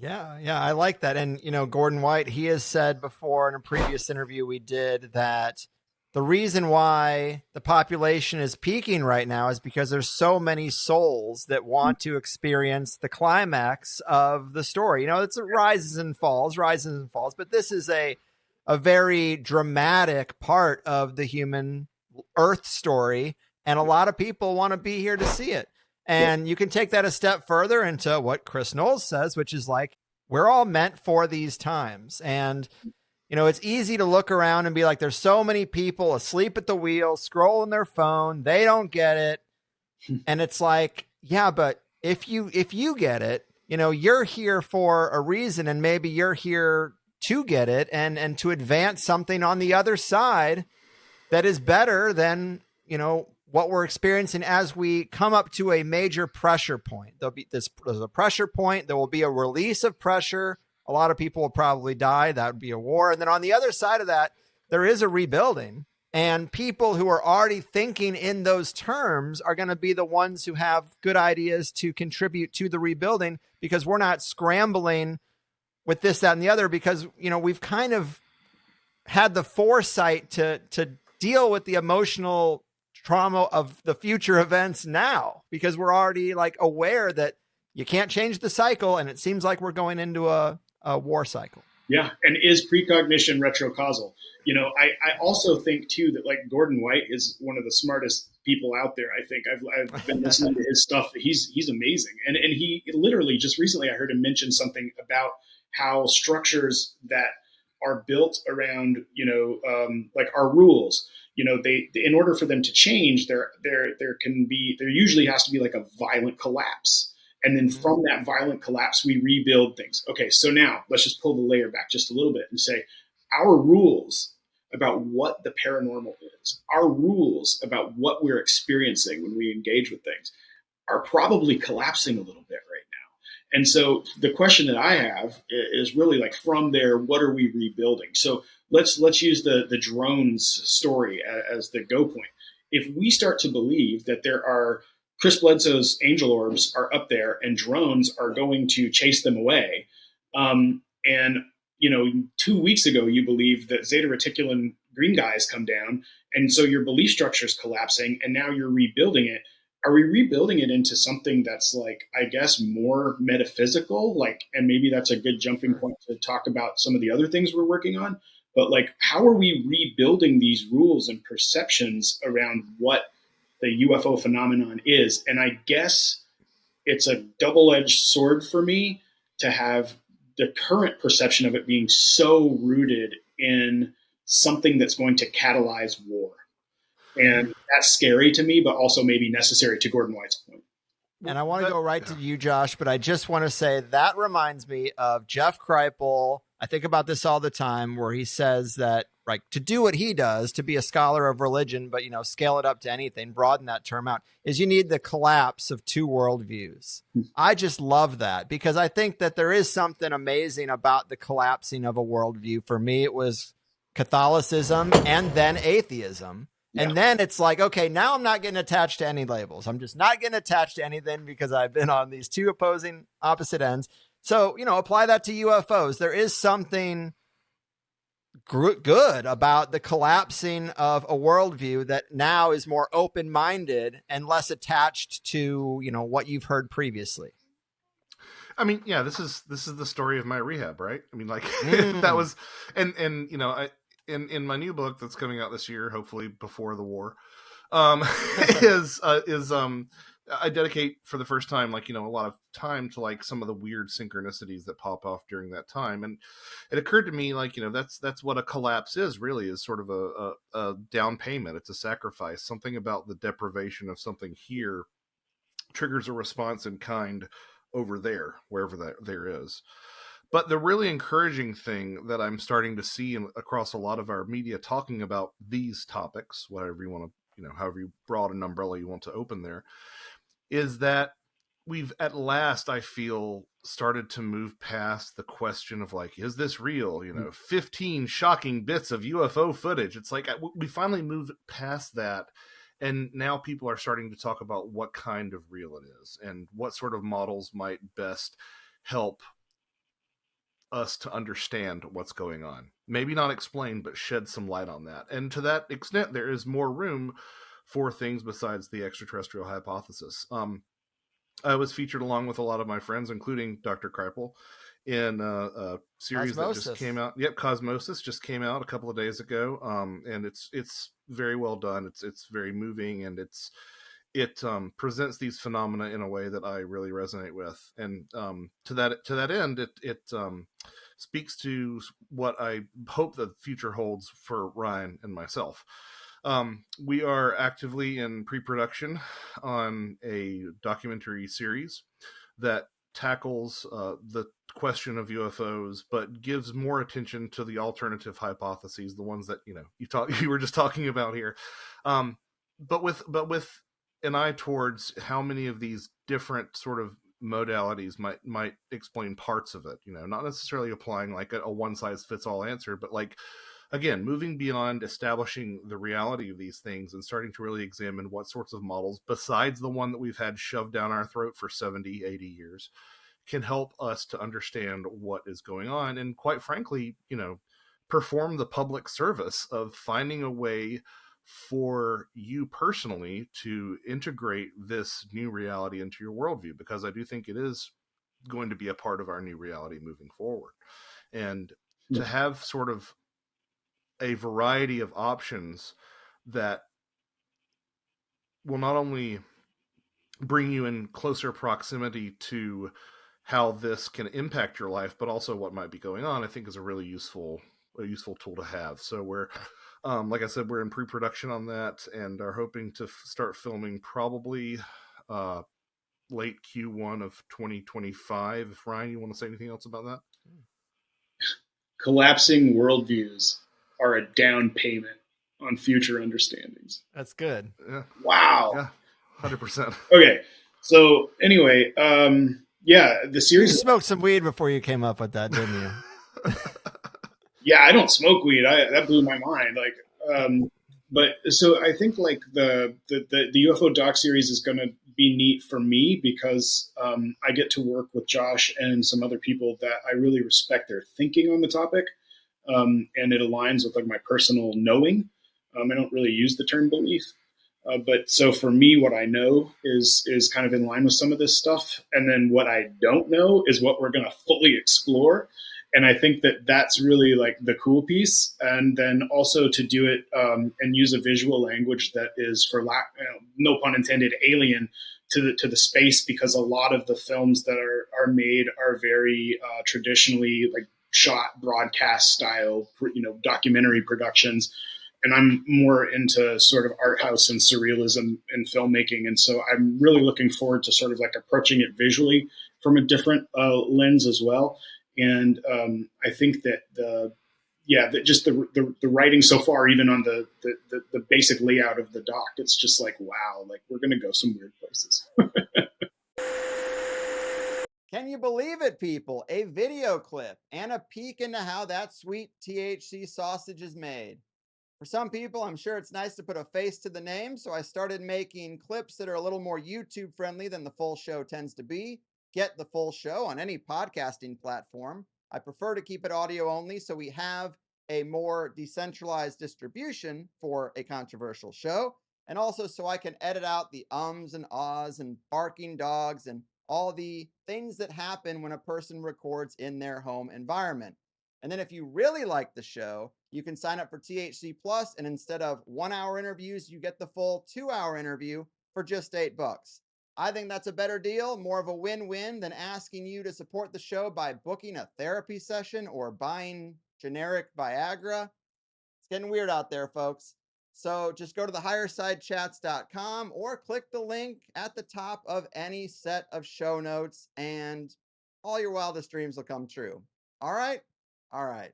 Yeah, I like that. And, Gordon White, he has said before in a previous interview we did that the reason why the population is peaking right now is because there's so many souls that want to experience the climax of the story. It's rises and falls, but this is a very dramatic part of the human Earth story. And a lot of people want to be here to see it. And you can take that a step further into what Chris Knowles says, which is like, we're all meant for these times. And, it's easy to look around and be like, there's so many people asleep at the wheel, scrolling their phone. They don't get it. And it's like, yeah, but if you get it, you're here for a reason, and maybe you're here to get it and to advance something on the other side that is better than, what we're experiencing as we come up to a major pressure point. There's a pressure point. There will be a release of pressure. A lot of people will probably die. That would be a war. And then on the other side of that, there is a rebuilding. And people who are already thinking in those terms are going to be the ones who have good ideas to contribute to the rebuilding, because we're not scrambling with this, that, and the other, because, we've kind of had the foresight to deal with the emotional trauma of the future events now, because we're already like aware that you can't change the cycle. And it seems like we're going into a war cycle. Yeah. And is precognition retrocausal? I also think too that like Gordon White is one of the smartest people out there. I think I've been listening to his stuff. He's amazing. And he literally just recently, I heard him mention something about how structures that are built around, like our rules, they in order for them to change, there usually has to be like a violent collapse. And then from that violent collapse, we rebuild things. Okay, so now let's just pull the layer back just a little bit and say our rules about what the paranormal is, our rules about what we're experiencing when we engage with things are probably collapsing a little bit right now. And so the question that I have is really like, from there, what are we rebuilding? So let's use the drones story as the go point. If we start to believe that there are Chris Bledsoe's angel orbs are up there and drones are going to chase them away, and 2 weeks ago you believed that Zeta Reticulum green guys come down, and so your belief structure is collapsing, and now you're rebuilding it. Are we rebuilding it into something that's like, I guess, more metaphysical? Like, and maybe that's a good jumping point to talk about some of the other things we're working on. But like, how are we rebuilding these rules and perceptions around what the UFO phenomenon is? And I guess it's a double-edged sword for me to have the current perception of it being so rooted in something that's going to catalyze war. And that's scary to me, but also maybe necessary, to Gordon White's point. And I want to go right to you, Josh, but I just want to say that reminds me of Jeff Kripal. I think about this all the time, where he says that, like, to do what he does, to be a scholar of religion, but, scale it up to anything, broaden that term out, is you need the collapse of two worldviews. I just love that, because I think that there is something amazing about the collapsing of a worldview. For me, it was Catholicism and then atheism. And then it's like, okay, now I'm not getting attached to any labels. I'm just not getting attached to anything, because I've been on these two opposite ends. So, apply that to UFOs. There is something good about the collapsing of a worldview that now is more open-minded and less attached to, what you've heard previously. I mean, yeah, this is the story of my rehab, right? I mean, like that was, and in my new book that's coming out this year, hopefully before the war, is I dedicate for the first time, like, a lot of time to like some of the weird synchronicities that pop off during that time. And it occurred to me, like, that's what a collapse is really, is sort of a down payment. It's a sacrifice. Something about the deprivation of something here triggers a response in kind over there, wherever that there is. But the really encouraging thing that I'm starting to see across a lot of our media talking about these topics, whatever you want to, however you broad an umbrella you want to open there, is that we've at last, I feel, started to move past the question of like, is this real? 15 shocking bits of UFO footage. It's like we finally moved past that. And now people are starting to talk about what kind of real it is and what sort of models might best help us to understand what's going on. Maybe not explain, but shed some light on that. And to that extent, there is more room for things besides the extraterrestrial hypothesis. I was featured along with a lot of my friends, including Dr. Kreipel, in a series that just came out. Yep, Cosmosis just came out a couple of days ago, and it's very well done. It's very moving, and it presents these phenomena in a way that I really resonate with. And to that end, it speaks to what I hope the future holds for Ryan and myself. We are actively in pre-production on a documentary series that tackles the question of UFOs, but gives more attention to the alternative hypotheses, the ones that you were just talking about here, but with an eye towards how many of these different sort of modalities might explain parts of it. Not necessarily applying like a one size fits all answer, but like, again, moving beyond establishing the reality of these things and starting to really examine what sorts of models, besides the one that we've had shoved down our throat for 70, 80 years, can help us to understand what is going on. And quite frankly, perform the public service of finding a way for you personally to integrate this new reality into your worldview, because I do think it is going to be a part of our new reality moving forward. And to have sort of a variety of options that will not only bring you in closer proximity to how this can impact your life, but also what might be going on, I think is a really useful tool to have. So we're, like I said, we're in pre-production on that and are hoping to start filming probably late Q1 of 2025. If Ryan, you want to say anything else about that? Collapsing worldviews are a down payment on future understandings. That's good. Yeah. Wow. Yeah. 100%. Okay. So anyway, yeah, the series. You smoked some weed before you came up with that, didn't you? Yeah, I don't smoke weed. That blew my mind. But so I think like the UFO doc series is going to be neat for me because I get to work with Josh and some other people that I really respect their thinking on the topic, and it aligns with like my personal knowing. I don't really use the term belief, but so for me, what I know is kind of in line with some of this stuff, and then what I don't know is what we're going to fully explore. And I think that that's really like the cool piece. And then also to do it and use a visual language that is, for no pun intended, alien to the space, because a lot of the films that are made are very traditionally like shot broadcast style, documentary productions. And I'm more into sort of art house and surrealism and filmmaking. And so I'm really looking forward to sort of like approaching it visually from a different lens as well. And I think that the writing so far, even on the basic layout of the doc, it's just like, wow, like we're going to go some weird places. Can you believe it, people? A video clip and a peek into how that sweet THC sausage is made. For some people, I'm sure it's nice to put a face to the name, so I started making clips that are a little more YouTube friendly than the full show tends to be. Get the full show on any podcasting platform. I prefer to keep it audio only, so we have a more decentralized distribution for a controversial show, and also so I can edit out the ums and ahs and barking dogs and all the things that happen when a person records in their home environment. And then if you really like the show, you can sign up for THC Plus, and instead of 1 hour interviews, you get the full 2 hour interview for just $8. I think that's a better deal, more of a win-win than asking you to support the show by booking a therapy session or buying generic Viagra. It's getting weird out there, folks. So just go to the highersidechats.com or click the link at the top of any set of show notes, and all your wildest dreams will come true. All right? All right.